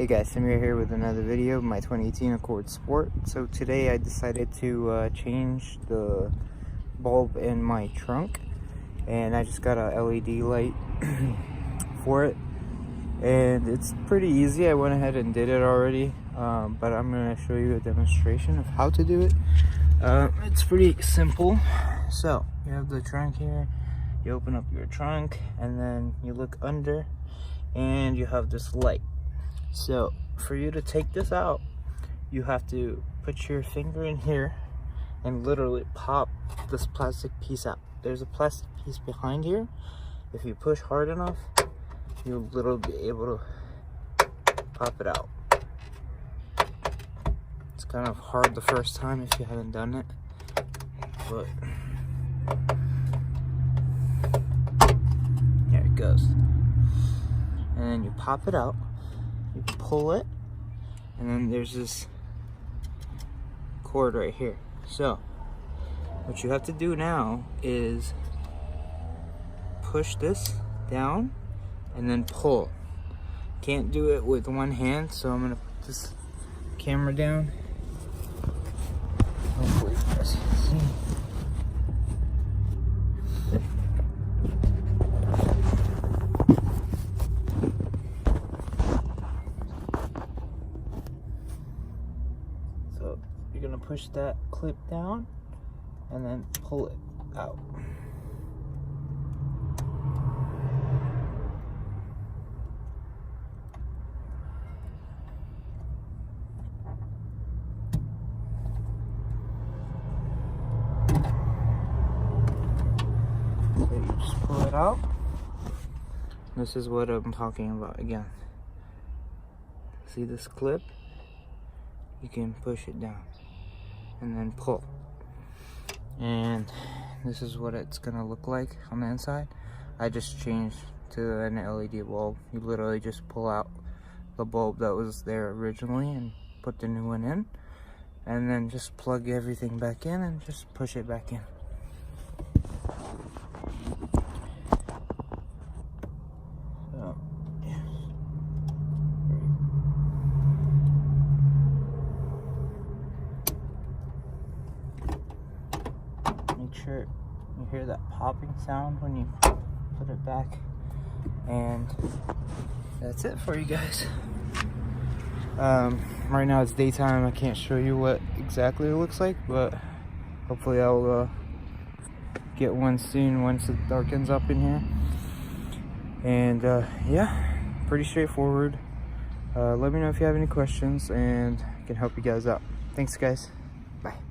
Hey guys, Samir here with another video of my 2018 Accord Sport. So today I decided to change the bulb in my trunk, and I just got a LED light for it, and it's pretty easy. I went ahead and did it already, but I'm going to show you a demonstration of how to do it. It's pretty simple. So you have the trunk here, you open up your trunk, and then you look under and you have this light. So for you to take this out, you have to put your finger in here and literally pop this plastic piece out. There's a plastic piece behind here. If you push hard enough, you'll literally be able to pop it out. It's kind of hard the first time if you haven't done it, but there it goes. And then you pop it out, you pull it, and then there's this cord right here. So what you have to do now is push this down and then pull. Can't do it with one hand, so I'm gonna put this camera down. Hopefully you guys can see. So you're gonna push that clip down and then pull it out. So you just pull it out. This is what I'm talking about again. See this clip? You can push it down and then pull. And this is what it's gonna look like on the inside. I just changed to an LED bulb. You literally just pull out the bulb that was there originally and put the new one in, and then just plug everything back in and just push it back in. So, yeah. Make sure you hear that popping sound when you put it back, and that's it for you guys. Right now it's daytime. I can't show you what exactly it looks like, but hopefully I'll get one soon once it darkens up in here. And yeah, pretty straightforward. Let me know if you have any questions and I can help you guys out. Thanks guys. Bye.